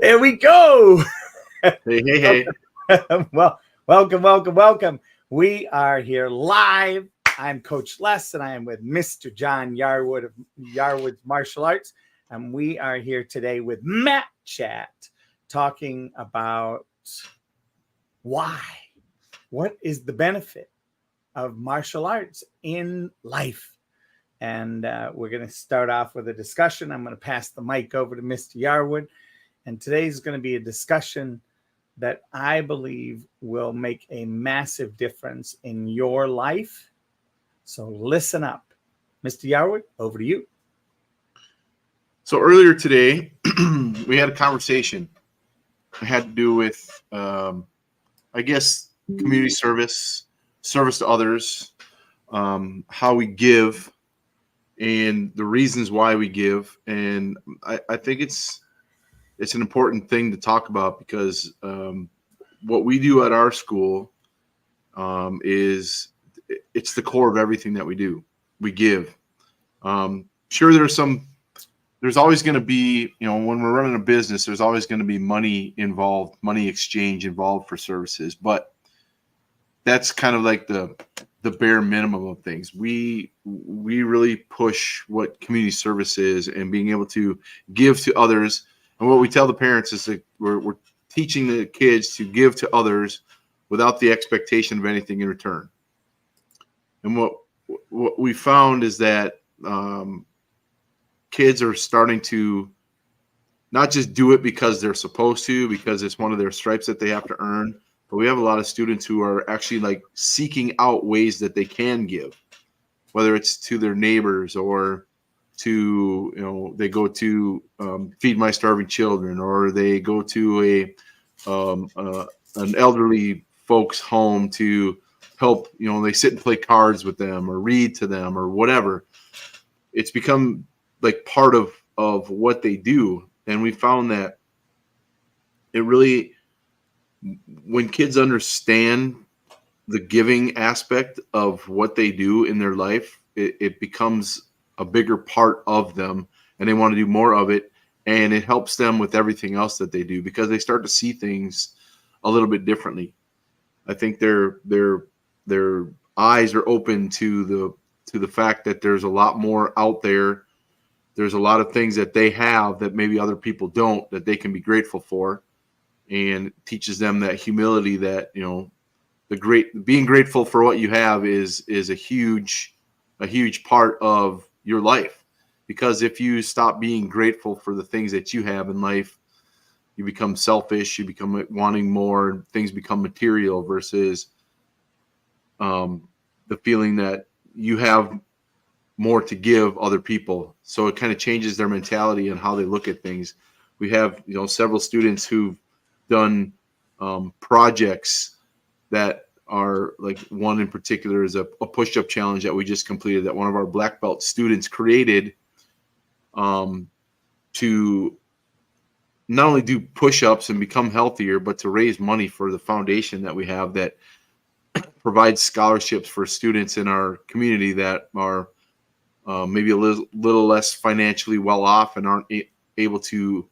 There we go. Hey. Well, welcome. We are here live. I'm Coach Les, and I am with Mr. John Yarwood of Yarwood's Martial Arts. And we are here today with Mat Chat, talking about why. What is the benefit of martial arts in life? And we're going to start off with a discussion. I'm going to pass the mic over to Mr. Yarwood. And today's going to be a discussion that I believe will make a massive difference in your life. So listen up. Mr. Yarwood, over to you. So earlier today, we had a conversation. It had to do with, community service to others, how we give, and the reasons why we give. And I think it's an important thing to talk about because what we do at our school is it's the core of everything that we do. We give. Sure, there's always going to be, when we're running a business, there's always going to be money involved, money exchange involved for services. But that's kind of like the bare minimum of things. We really push what community service is and being able to give to others. And what we tell the parents is that we're teaching the kids to give to others without the expectation of anything in return. And what we found is that kids are starting to not just do it because they're supposed to, because it's one of their stripes that they have to earn, but we have a lot of students who are actually like seeking out ways that they can give, whether it's to their neighbors or to, they go to Feed My Starving Children, or they go to an elderly folks home to help, they sit and play cards with them or read to them or whatever. It's become like part of what they do. And we found that it really, when kids understand the giving aspect of what they do in their life, it becomes a bigger part of them, and they want to do more of it. And it helps them with everything else that they do because they start to see things a little bit differently. I think their eyes are open to the fact that there's a lot more out there. There's a lot of things that they have that maybe other people don't, that they can be grateful for, and it teaches them that humility, that, being grateful for what you have is a huge part of your life. Because if you stop being grateful for the things that you have in life, you become selfish, you become wanting more, things become material versus the feeling that you have more to give other people. So it kind of changes their mentality and how they look at things. We have, several students who've done projects that are, like, one in particular is a push-up challenge that we just completed, that one of our black belt students created to not only do push-ups and become healthier, but to raise money for the foundation that we have that provides scholarships for students in our community that are maybe a little less financially well off and aren't able to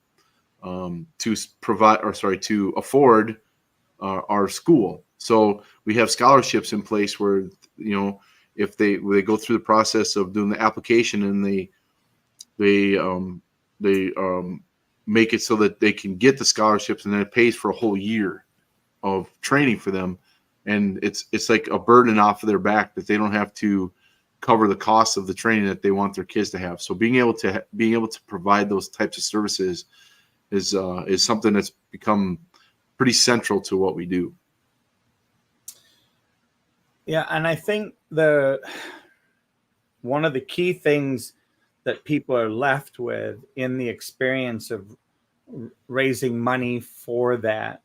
afford our school. So we have scholarships in place where, if they go through the process of doing the application and they make it so that they can get the scholarships, and then it pays for a whole year of training for them. And it's like a burden off of their back that they don't have to cover the cost of the training that they want their kids to have. So being able to provide those types of services is something that's become pretty central to what we do. Yeah, and I think one of the key things that people are left with in the experience of raising money for that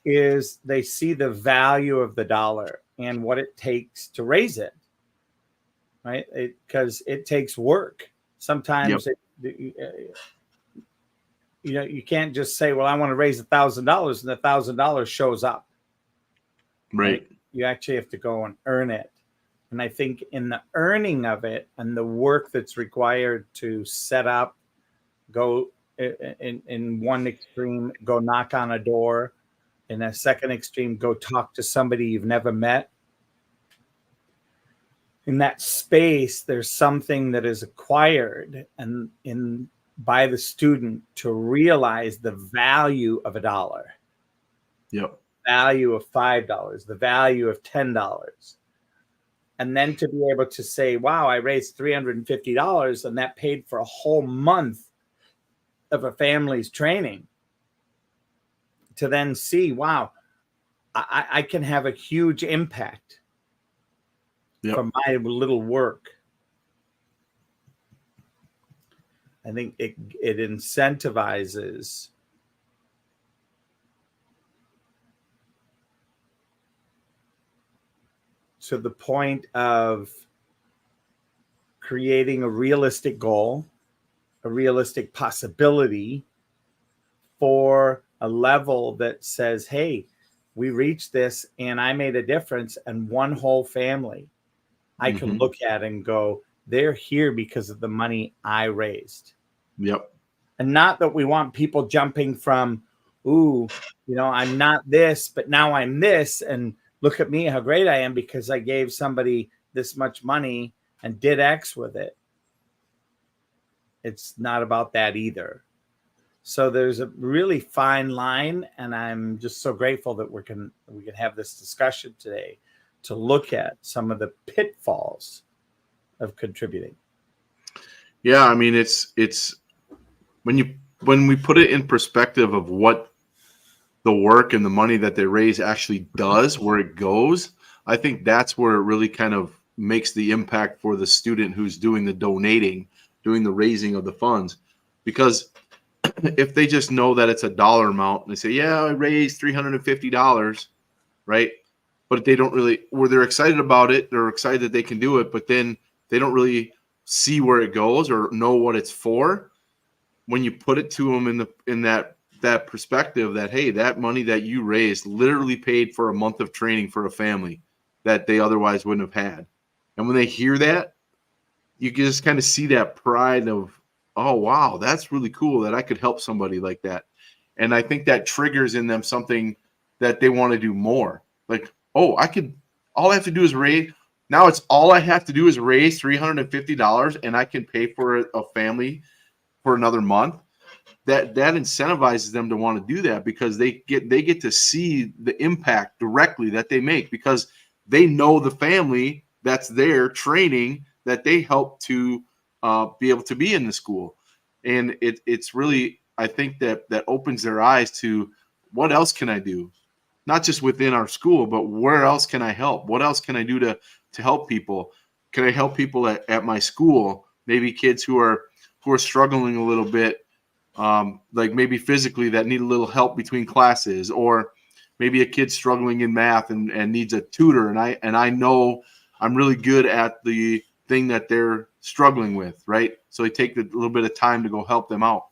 is they see the value of the dollar and what it takes to raise it, right? Because it takes work. Sometimes you can't just say, well, I want to raise $1,000, and the $1,000 shows up. Right. You actually have to go and earn it. And I think in the earning of it and the work that's required to set up, go In one extreme, go knock on a door. In a second extreme, go talk to somebody you've never met. In that space, there's something that is acquired and in by the student to realize the value of $1, Yep. value of $5, the value of $10. And then to be able to say, wow, I raised $350 and that paid for a whole month of a family's training. To then see, wow, I can have a huge impact from my little work. I think it incentivizes to the point of creating a realistic goal, a realistic possibility for a level that says, hey, we reached this and I made a difference, and one whole family I can look at and go, they're here because of the money I raised. Yep. And not that we want people jumping from, ooh, I'm not this, but now I'm this. And look at me, how great I am because I gave somebody this much money and did X with it. It's not about that either. So there's a really fine line. And I'm just so grateful that we can have this discussion today to look at some of the pitfalls of contributing. Yeah, I mean, it's when we put it in perspective of what the work and the money that they raise actually does, where it goes, I think that's where it really kind of makes the impact for the student who's doing the donating, doing the raising of the funds. Because if they just know that it's a dollar amount and they say, yeah, I raised $350, right? But they don't really, where they're excited about it, they're excited that they can do it, but then they don't really see where it goes or know what it's for. When you put it to them in that perspective that, hey, that money that you raised literally paid for a month of training for a family that they otherwise wouldn't have had. And when they hear that, you can just kind of see that pride of, oh, wow, that's really cool that I could help somebody like that. And I think that triggers in them something that they want to do more. Like, oh, all I have to do is raise. Now it's all I have to do is raise $350 and I can pay for a family for another month. That incentivizes them to want to do that because they get to see the impact directly that they make because they know the family that's there training that they help to be able to be in the school. And it's really, I think that opens their eyes to what else can I do? Not just within our school, but where else can I help? What else can I do to help people? Can I help people at my school? Maybe kids who are struggling a little bit, like maybe physically that need a little help between classes, or maybe a kid struggling in math and needs a tutor. And I know I'm really good at the thing that they're struggling with, right? So I take a little bit of time to go help them out.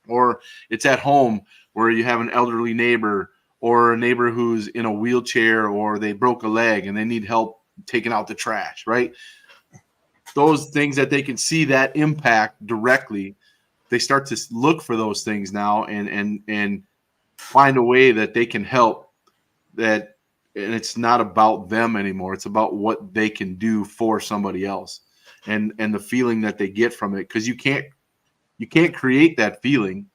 Or it's at home where you have an elderly neighbor or a neighbor who's in a wheelchair or they broke a leg and they need help taking out the trash, right? Those things that they can see that impact directly, they start to look for those things now and find a way that they can help that. And it's not about them anymore. It's about what they can do for somebody else and the feeling that they get from it. Cause you can't create that feeling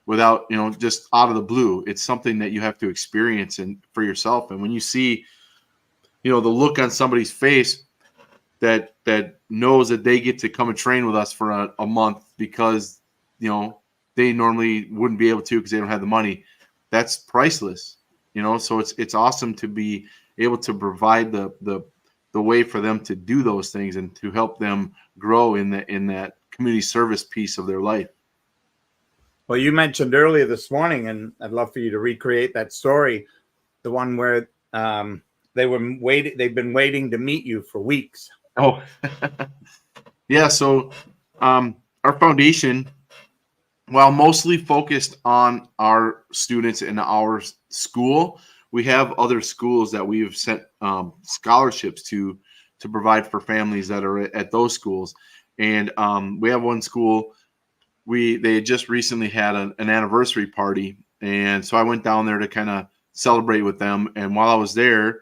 without, just out of the blue. It's something that you have to experience and for yourself. And when you see, the look on somebody's face that knows that they get to come and train with us for a month because, they normally wouldn't be able to because they don't have the money, that's priceless. So it's awesome to be able to provide the way for them to do those things and to help them grow in that community service piece of their life. Well, you mentioned earlier this morning, and I'd love for you to recreate that story, the one where they've been waiting to meet you for weeks. Oh, yeah. So our foundation, while mostly focused on our students in our school, we have other schools that we've sent scholarships to provide for families that are at those schools. And we have one school they had just recently had an anniversary party, and so I went down there to kind of celebrate with them. And while I was there,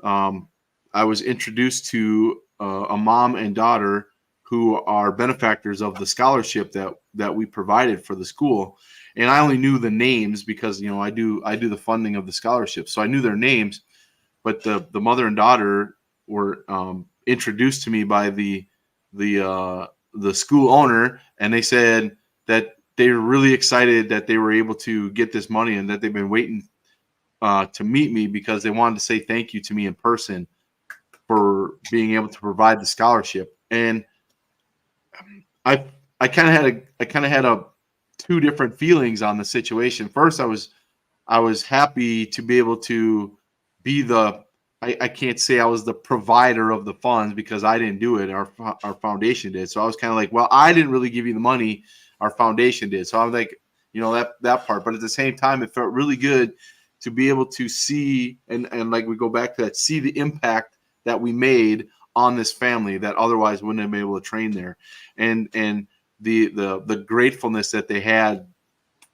I was introduced to a mom and daughter who are benefactors of the scholarship that we provided for the school. And I only knew the names because I do the funding of the scholarship, so I knew their names. But the mother and daughter were introduced to me by the school owner, and they said that they were really excited that they were able to get this money and that they've been waiting to meet me because they wanted to say thank you to me in person for being able to provide the scholarship. And I kind of had a two different feelings on the situation. First, I was happy to be able to be I can't say I was the provider of the funds because I didn't do it. Our foundation did. So I was kind of like, well, I didn't really give you the money. Our foundation did. So I'm like, that part. But at the same time, it felt really good to be able to see and like we go back to that, see the impact that we made on this family that otherwise wouldn't have been able to train there, and the gratefulness that they had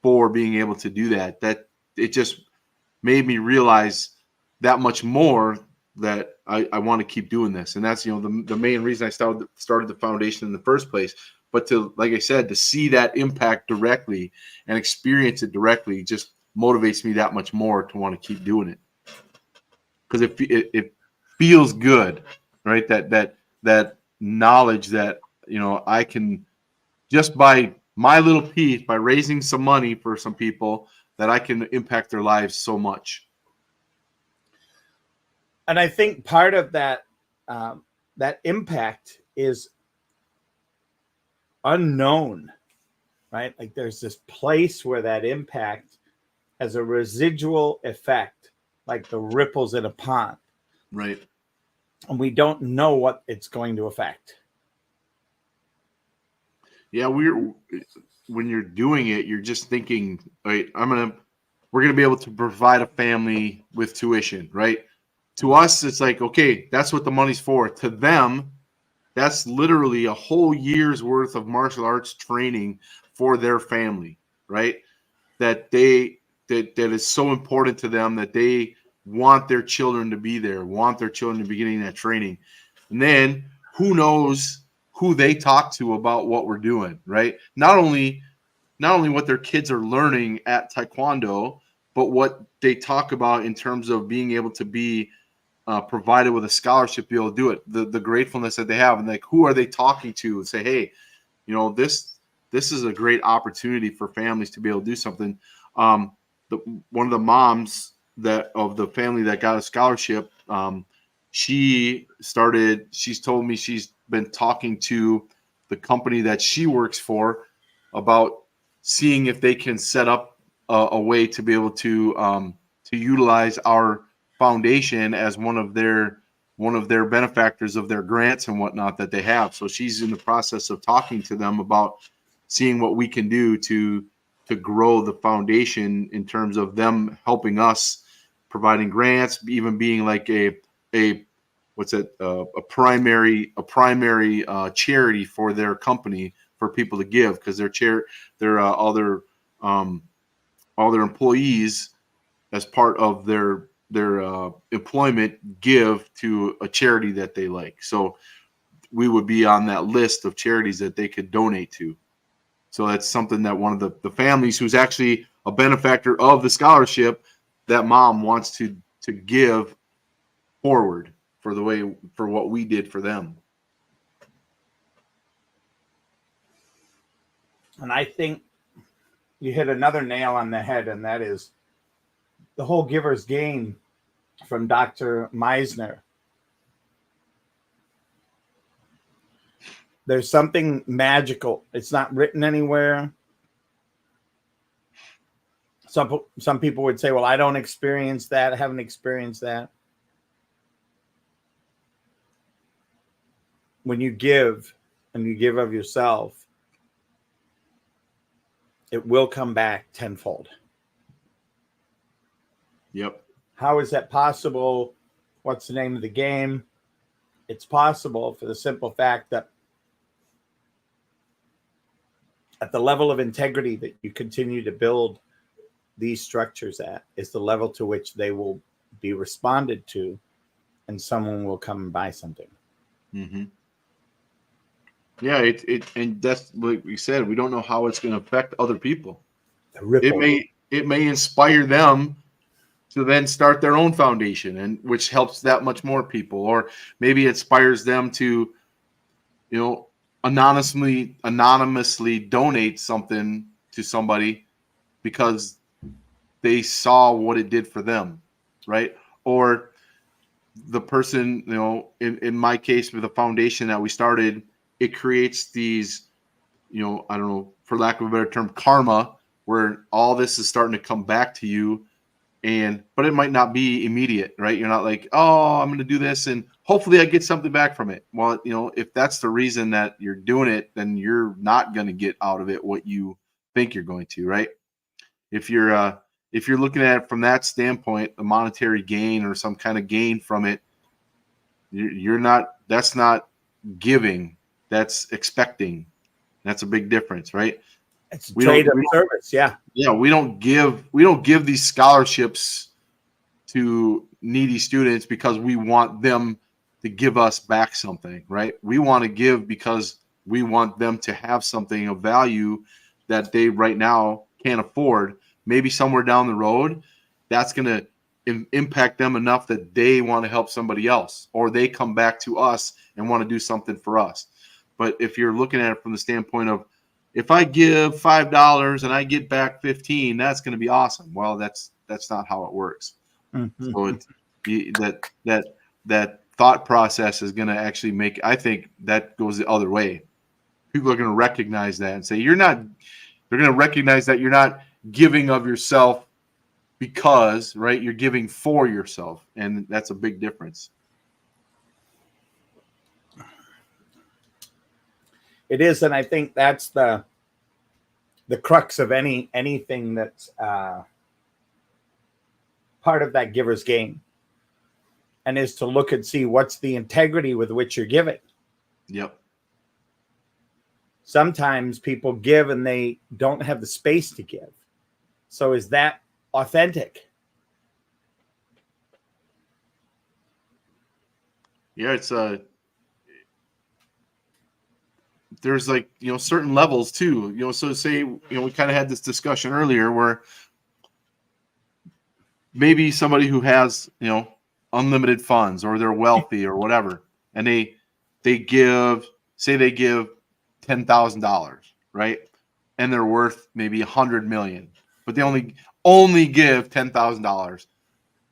for being able to do that it just made me realize that much more that I want to keep doing this. And that's the main reason I started the foundation in the first place. But to, like I said, to see that impact directly and experience it directly just motivates me that much more to want to keep doing it, because it feels good, right? That knowledge that I can, just by my little piece, by raising some money for some people, that I can impact their lives so much. And I think part of that that impact is unknown, right? Like there's this place where that impact has a residual effect, like the ripples in a pond. Right. And we don't know what it's going to affect. Yeah, when you're doing it, you're just thinking, right, we're gonna be able to provide a family with tuition, right? To us, it's like, okay, that's what the money's for. To them, that's literally a whole year's worth of martial arts training for their family, right? That is so important to them, that they want their children to be there, want their children to be getting that training. And then who knows who they talk to about what we're doing, right? Not only what their kids are learning at Taekwondo, but what they talk about in terms of being able to be provided with a scholarship to be able to do it, the gratefulness that they have, and like, who are they talking to and say, hey, this is a great opportunity for families to be able to do something. One of the moms of the family that got a scholarship, she's told me she's been talking to the company that she works for about seeing if they can set up a way to be able to utilize our foundation as one of their benefactors of their grants and whatnot that they have. So she's in the process of talking to them about seeing what we can do to grow the foundation in terms of them helping us, providing grants, even being like a primary charity for their company for people to give, because all their employees, as part of their employment, give to a charity that they like. So we would be on that list of charities that they could donate to. So that's something that one of the families, who's actually a benefactor of the scholarship, that mom wants to give forward for what we did for them. And I think you hit another nail on the head, and that is the whole giver's gain from Dr. Meisner. There's something magical. It's not written anywhere. Some people would say, well, I don't experience that. I haven't experienced that. When you give, and you give of yourself, it will come back tenfold. Yep. How is that possible? What's the name of the game? It's possible for the simple fact that at the level of integrity that you continue to build these structures at is the level to which they will be responded to, and someone will come and buy something. Mm-hmm. Yeah, and that's like we said, we don't know how it's going to affect other people. The ripple. It may inspire them to then start their own foundation, and which helps that much more people, or maybe it inspires them to, anonymously donate something to somebody because they saw what it did for them, right? Or the person, in my case with the foundation that we started, it creates these, I don't know, for lack of a better term, karma, where all this is starting to come back to you. But it might not be immediate, right? You're not like, oh, I'm going to do this and hopefully I get something back from it. Well, if that's the reason that you're doing it, then you're not going to get out of it what you think you're going to, right? If you're looking at it from that standpoint, a monetary gain or some kind of gain from it, you're not. That's not giving. That's expecting. That's a big difference, right? It's a trade of service. Yeah. Yeah. We don't give these scholarships to needy students because we want them to give us back something, right? We want to give because we want them to have something of value that they right now can't afford. Maybe somewhere down the road, that's going to impact them enough that they want to help somebody else, or they come back to us and want to do something for us. But if you're looking at it from the standpoint of, if I give $5 and I get back 15, that's going to be awesome. Well, that's not how it works. Mm-hmm. So that thought process is going to actually make, I think that goes the other way. People are going to recognize that and say, they're going to recognize that you're not giving of yourself because, right, you're giving for yourself. And that's a big difference. It is. And I think that's the crux of anything that's part of that giver's gain, and is to look and see what's the integrity with which you're giving. Yep. Sometimes people give and they don't have the space to give. So is that authentic? Yeah, there's like, certain levels too, so say, we kind of had this discussion earlier where maybe somebody who has, unlimited funds, or they're wealthy or whatever, and they give $10,000, right? And they're worth maybe 100 million, but they only give $10,000.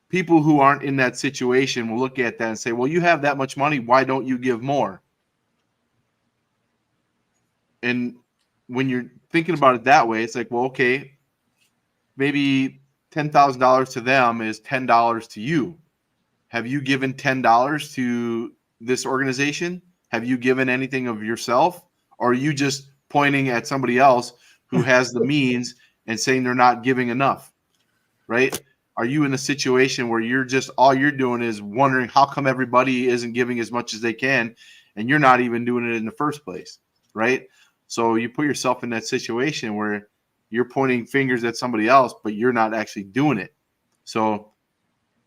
People who aren't in that situation will look at that and say, well, you have that much money, why don't you give more? And when you're thinking about it that way, it's like, well, okay, maybe $10,000 to them is $10 to you. Have you given $10 to this organization? Have you given anything of yourself? Or are you just pointing at somebody else who has the means and saying they're not giving enough, right? Are you in a situation where all you're doing is wondering how come everybody isn't giving as much as they can, and you're not even doing it in the first place, right? So you put yourself in that situation where you're pointing fingers at somebody else, but you're not actually doing it. So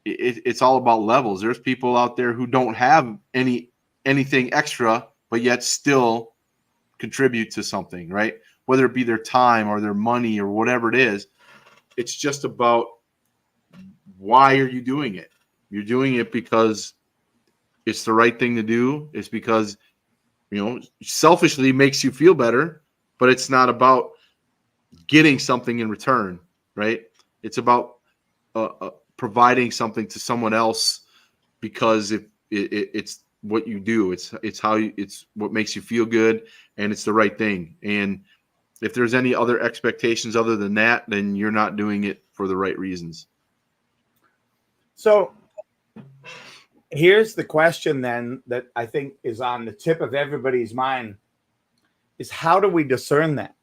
it's all about levels. There's people out there who don't have anything extra, but yet still contribute to something, right? Whether it be their time or their money or whatever it is. It's just about, why are you doing it? You're doing it because it's the right thing to do. It's because, selfishly makes you feel better, but it's not about getting something in return, right? It's about providing something to someone else because it's what you do. It's what makes you feel good, and it's the right thing. And if there's any other expectations other than that, then you're not doing it for the right reasons. So here's the question then that I think is on the tip of everybody's mind, is how do we discern that?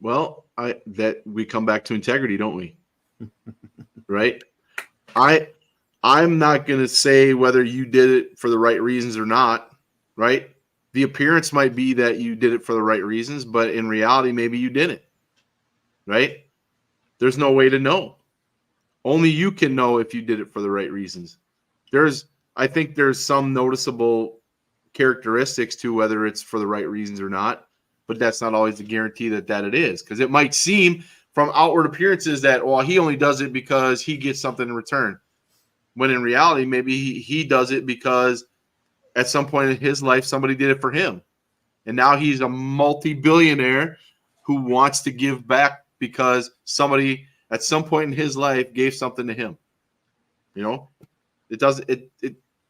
Well, we come back to integrity, don't we? Right? I'm not going to say whether you did it for the right reasons or not, right? the appearance might be that you did it for the right reasons, but in reality, maybe you didn't, right? There's no way to know. Only you can know if you did it for the right reasons. I think there's some noticeable characteristics to whether it's for the right reasons or not, but that's not always the guarantee that it is, because it might seem from outward appearances that, well, he only does it because he gets something in return, when in reality, maybe he does it because at some point in his life, somebody did it for him. And now he's a multi-billionaire who wants to give back because somebody at some point in his life gave something to him. You know,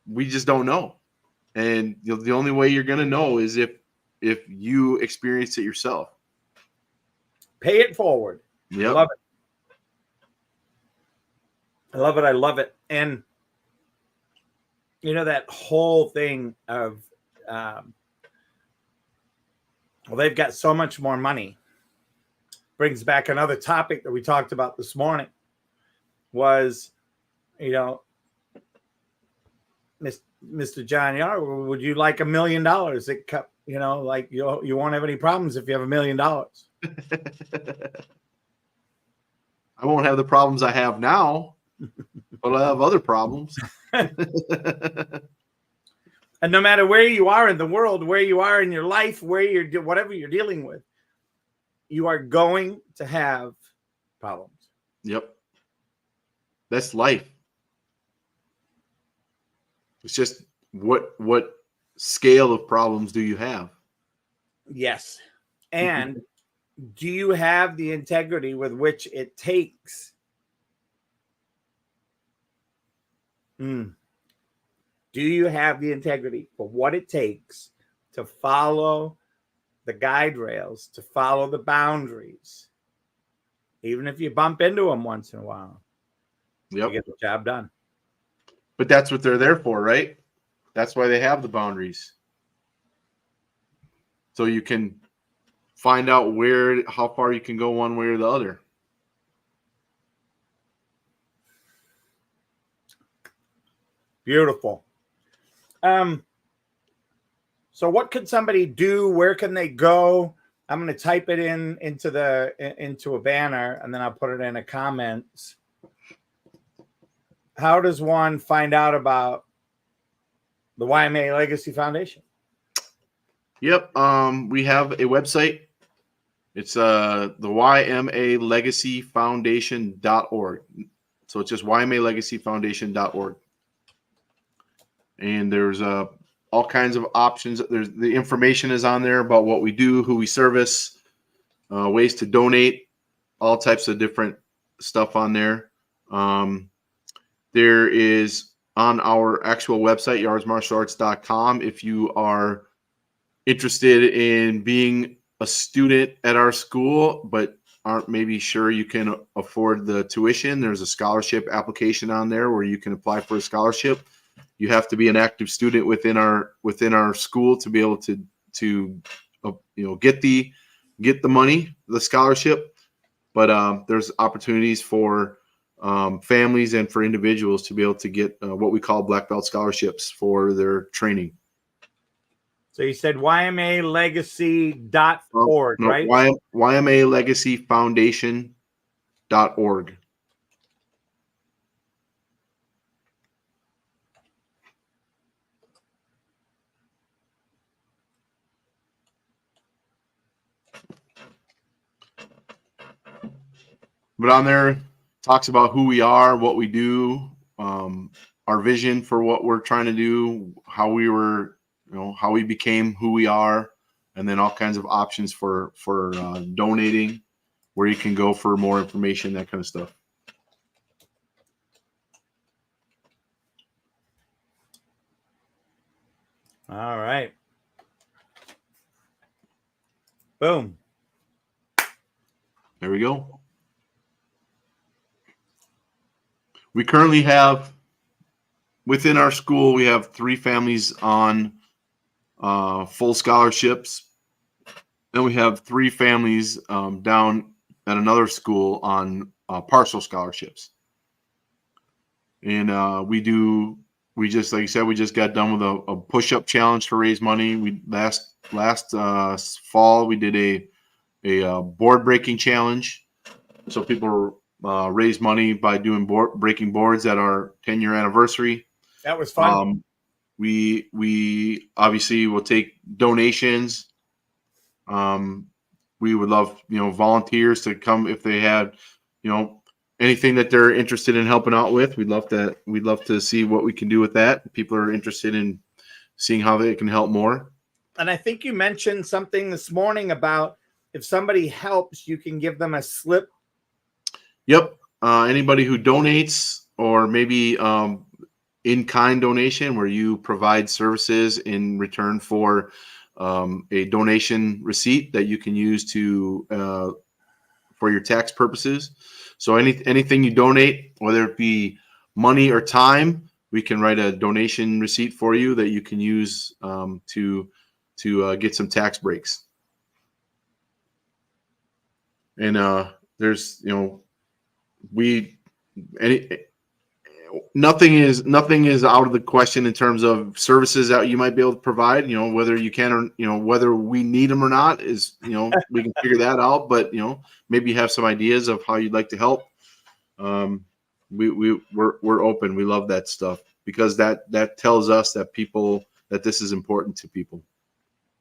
we just don't know. And the only way you're going to know is if you experience it yourself. Pay it forward. Yep. I love it. I love it. I love it. And that whole thing of, well, they've got so much more money, brings back another topic that we talked about this morning was, Mr. John Yar, would you like $1 million? It cut, like you won't have any problems if you have $1 million. I won't have the problems I have now, but I'll have other problems. And no matter where you are in the world, where you are in your life, whatever you're dealing with, you are going to have problems. Yep. That's life. It's just what scale of problems do you have? Yes. And do you have the integrity with which it takes? Do you have the integrity for what it takes to follow the guide rails, to follow the boundaries, even if you bump into them once in a while, to get the job done? But that's what they're there for, right? That's why they have the boundaries. So you can find out how far you can go one way or the other. Beautiful. So what could somebody do? Where can they go? I'm going to type it into a banner, and then I'll put it in the comments. How does one find out about the YMA Legacy Foundation? Yep. We have a website. It's the YMALegacyFoundation.org. So it's just YMALegacyFoundation.org. And there's all kinds of options. The information is on there about what we do, who we service, ways to donate, all types of different stuff on there. There is on our actual website, yardsmartialarts.com, if you are interested in being a student at our school but aren't maybe sure you can afford the tuition, there's a scholarship application on there where you can apply for a scholarship. You have to be an active student within our school to be able to get the money, the scholarship. But there's opportunities for families and for individuals to be able to get what we call black belt scholarships for their training. So you said YMALegacy.org, right? YMALegacyFoundation.org. But on there, talks about who we are, what we do, our vision for what we're trying to do, how we became who we are, and then all kinds of options for donating, where you can go for more information, that kind of stuff. All right. Boom. There we go. We currently have, within our school, we have 3 families on full scholarships. Then we have 3 families down at another school on partial scholarships. And we do we just, like you said, we just got done with a push-up challenge to raise money. We last fall we did a board breaking challenge, so people raise money by doing breaking boards at our 10-year anniversary. That was fun. We obviously will take donations. We would love, volunteers to come if they had, anything that they're interested in helping out with. We'd love to see what we can do with that. People are interested in seeing how they can help more. And I think you mentioned something this morning about if somebody helps, you can give them a slip. Yep. Anybody who donates, or maybe in-kind donation where you provide services in return for a donation receipt that you can use to for your tax purposes. So anything you donate, whether it be money or time, we can write a donation receipt for you that you can use to get some tax breaks. And there's nothing is out of the question in terms of services that you might be able to provide. Whether you can or whether we need them or not is we can figure that out. But maybe you have some ideas of how you'd like to help. We're open. We love that stuff because that tells us that this is important to people.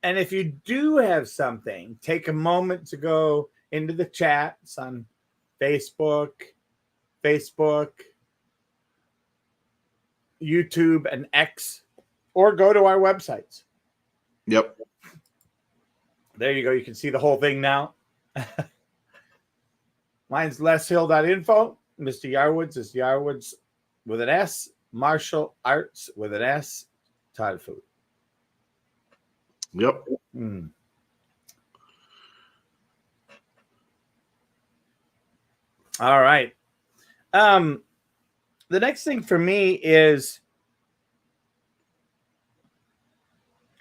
And if you do have something, take a moment to go into the chats on Facebook, YouTube, and X, or go to our websites. Yep. There you go. You can see the whole thing now. Mine's leshill.info. Mr. Yarwood's is Yarwood's with an S. Martial Arts with an S. Todd Food. Yep. All right. The next thing for me is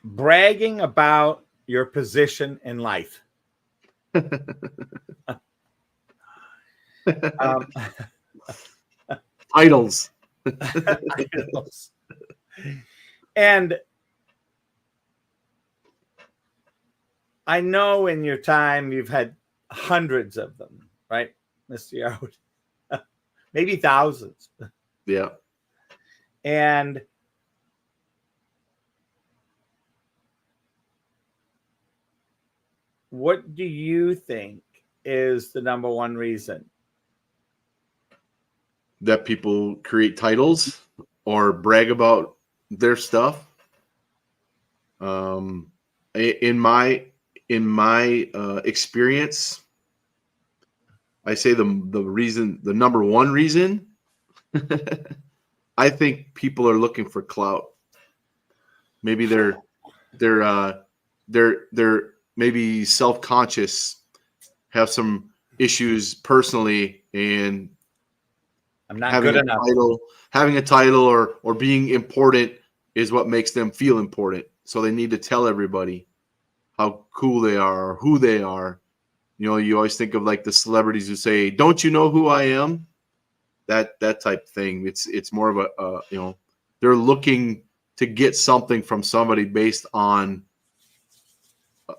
bragging about your position in life. Titles. And I know in your time you've had hundreds of them, right, Mr. Yarwood? Maybe thousands. Yeah. And what do you think is the number one reason that people create titles or brag about their stuff? In my experience, I say the number one reason, I think people are looking for clout. Maybe they're maybe self-conscious, have some issues personally, and I'm not good enough. Having a title or being important is what makes them feel important. So they need to tell everybody how cool they are or who they are. You always think of like the celebrities who say, "Don't you know who I am?" That type of thing. It's more of a they're looking to get something from somebody based on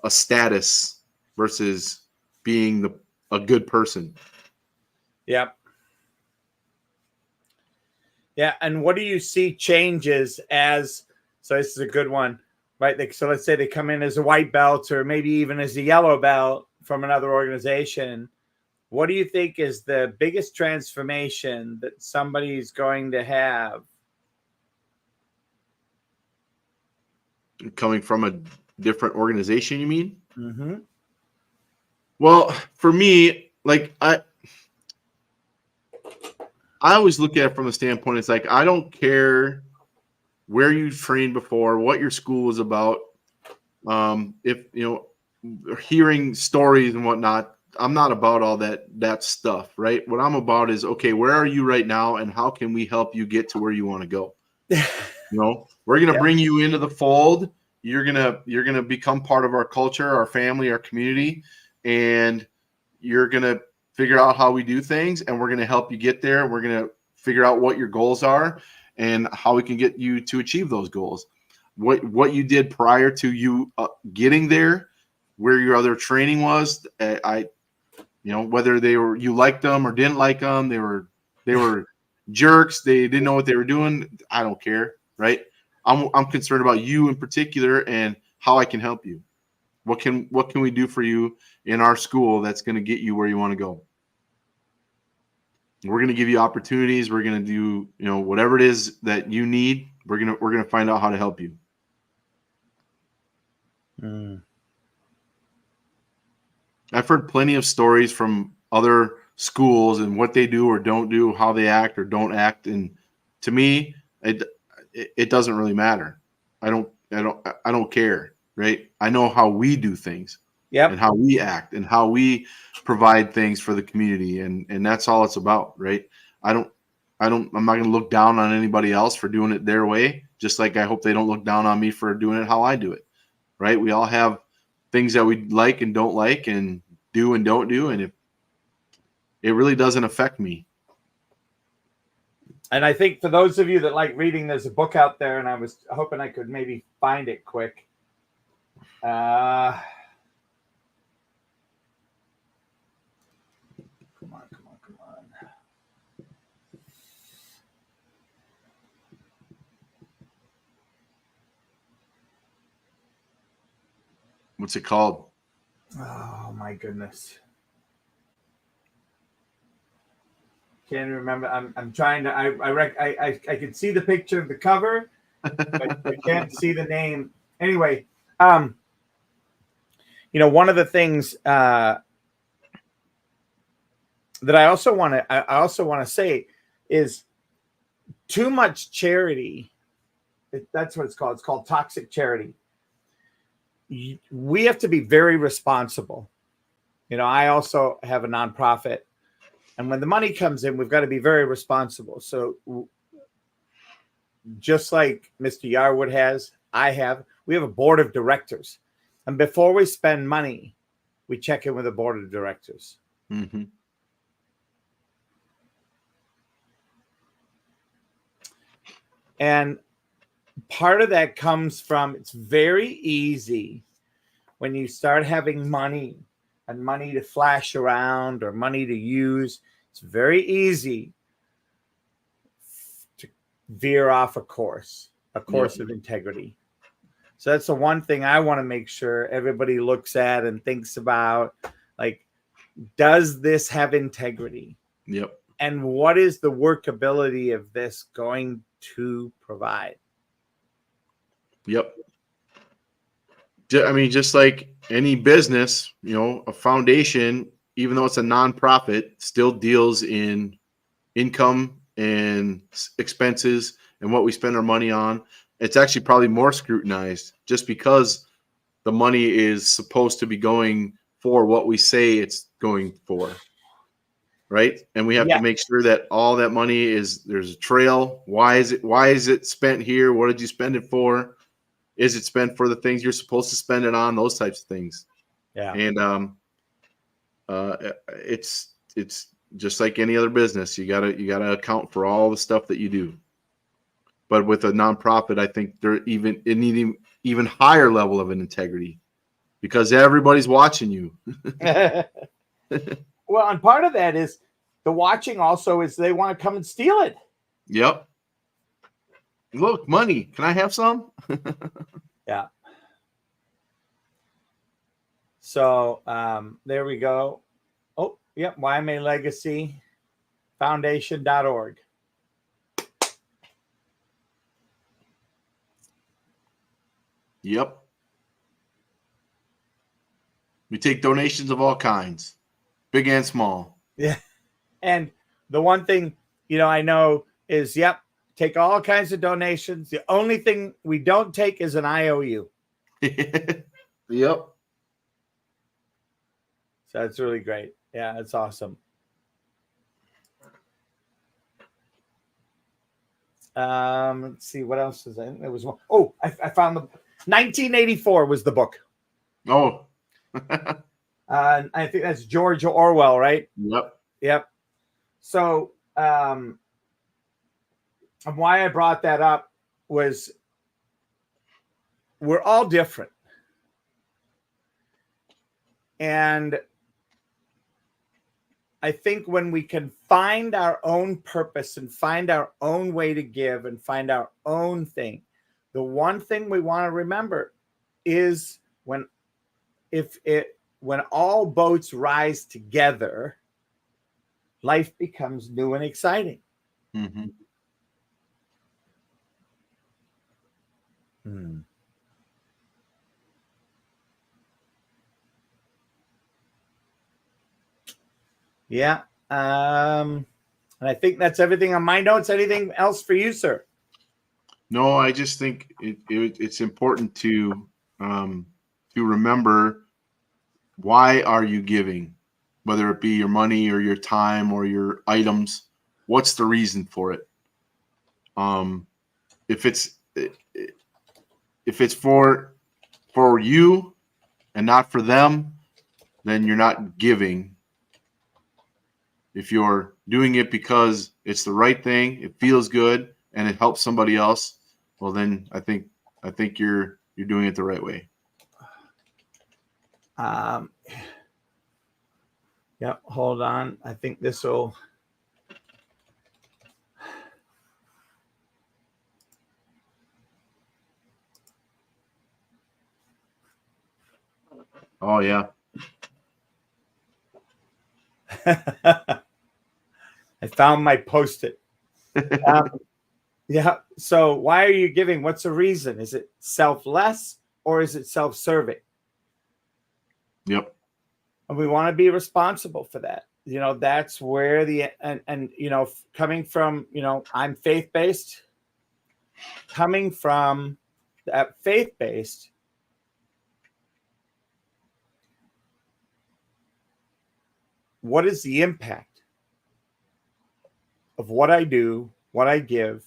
a status versus being a good person. Yep. Yeah, and what do you see changes as? So this is a good one, right? So let's say they come in as a white belt or maybe even as a yellow belt from another organization. What do you think is the biggest transformation that somebody's going to have? Coming from a different organization, you mean? Mm-hmm. Well, for me, like I always look at it from the standpoint, it's like, I don't care where you trained before, what your school was about. If, hearing stories and whatnot, I'm not about all that stuff, right? What I'm about is, okay, where are you right now and how can we help you get to where you want to go? We're going to bring you into the fold. You're going to become part of our culture, our family, our community, and you're going to figure out how we do things, and we're going to help you get there. We're going to figure out what your goals are, and how we can get you to achieve those goals. What you did prior to you getting there, where your other training was, whether you liked them or didn't like them, they were jerks. They didn't know what they were doing. I don't care, right? I'm concerned about you in particular and how I can help you. What can we do for you in our school that's going to get you where you want to go? We're going to give you opportunities. We're going to do, whatever it is that you need. We're going to find out how to help you. I've heard plenty of stories from other schools and what they do or don't do, how they act or don't act. And to me, it doesn't really matter. I don't care. Right. I know how we do things. Yep. And how we act and how we provide things for the community. And that's all it's about. Right. I'm not going to look down on anybody else for doing it their way. Just like I hope they don't look down on me for doing it how I do it. Right. We all have things that we like and don't like and do and don't do. And it really doesn't affect me. And I think for those of you that like reading, there's a book out there, and I was hoping I could maybe find it quick. Come on. What's it called? Oh my goodness. Can't remember. I'm trying to. I can see the picture of the cover, but I can't see the name. Anyway, one of the things that I also want to say is too much charity. That's what it's called. It's called toxic charity. We have to be very responsible. I also have a nonprofit, and when the money comes in, we've got to be very responsible. So just like Mr. Yarwood has, we have a board of directors. And before we spend money, we check in with the board of directors. Mm-hmm. And part of that comes from, it's very easy when you start having money and money to flash around or money to use. It's very easy to veer off a course of integrity. So that's the one thing I want to make sure everybody looks at and thinks about. Like, does this have integrity? Yep. And what is the workability of this going to provide? Yep. I mean, just like any business, a foundation, even though it's a nonprofit, still deals in income and expenses and what we spend our money on. It's actually probably more scrutinized just because the money is supposed to be going for what we say it's going for. Right. And we have to make sure that all that money there's a trail. Why is it spent here? What did you spend it for? Is it spent for the things you're supposed to spend it on? Those types of things. Yeah. And it's just like any other business. You gotta account for all the stuff that you do. But with a nonprofit, I think it needs even higher level of an integrity because everybody's watching you. Well, and part of that is the watching also is they want to come and steal it. Yep. Look, money. Can I have some? Yeah. So there we go. Oh, yep. Yma Legacy Foundation.org. Yep. We take donations of all kinds, big and small. Yeah. And the one thing, I know is, take all kinds of donations. The only thing we don't take is an IOU. Yep. So that's really great. Yeah, that's awesome. Let's see what else is in. There was one. Oh, I found the 1984 was the book. Oh. I think that's George Orwell, right? Yep. Yep. So And why I brought that up was we're all different. And I think when we can find our own purpose and find our own way to give and find our own thing, the one thing we want to remember is when all boats rise together, life becomes new and exciting. Mm-hmm. Yeah. And I think that's everything on my notes. Anything else for you, sir? No, I just think it's important to remember, why are you giving, whether it be your money or your time or your items. What's the reason for it? If it's for you and not for them, then you're not giving. If you're doing it because it's the right thing, it feels good, and it helps somebody else, well, then I think you're doing it the right way. Yeah, hold on. I think this will. Oh yeah. I found my Post-it. Yeah. So why are you giving? What's the reason? Is it selfless or is it self-serving? Yep. And we want to be responsible for that. You know, that's where and you know, coming from, you know, I'm faith-based. Coming from that faith-based, what is the impact of what I do, what I give?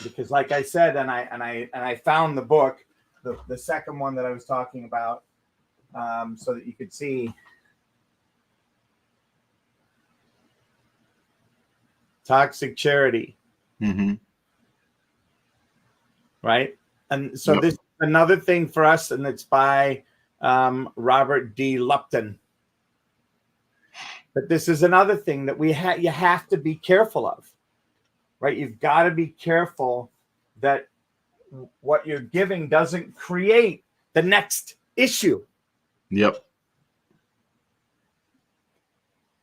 Because like I said, and I found the book, the second one that I was talking about, so that you could see Toxic Charity. Mm-hmm. Right. And so this is another thing for us, and it's by Robert D. Lupton. But this is another thing that you have to be careful of, right? You've got to be careful that what you're giving doesn't create the next issue. Yep.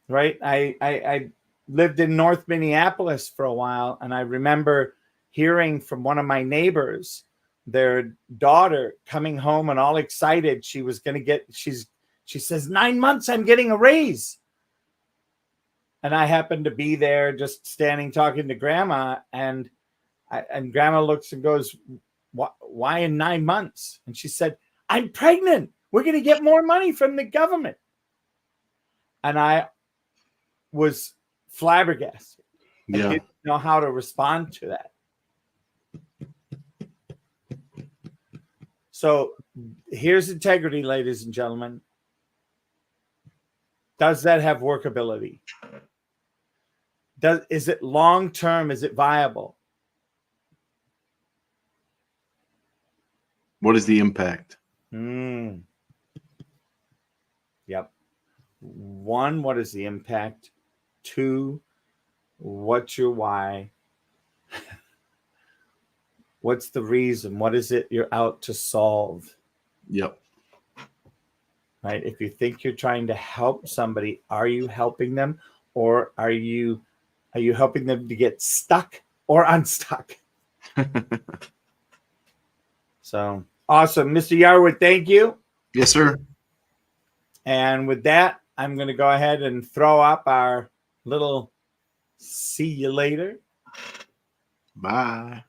Right. I lived in North Minneapolis for a while, and I remember hearing from one of my neighbors, their daughter coming home and all excited. She was going to get, she says, 9 months, I'm getting a raise. And I happened to be there just standing talking to grandma, and grandma looks and goes, why in 9 months? And she said, I'm pregnant. We're going to get more money from the government. And I was flabbergasted. Yeah. I didn't know how to respond to that. So here's integrity, ladies and gentlemen. Does that have workability? Is it long term? Is it viable? What is the impact? Yep. 1, what is the impact? 2, what's your why? What's the reason? What is it you're out to solve? Yep. Right? If you think you're trying to help somebody, are you helping them, or are you helping them to get stuck or unstuck? So awesome. Mr. Yarwood, thank you. Yes, sir. And with that, I'm going to go ahead and throw up our little see you later. Bye.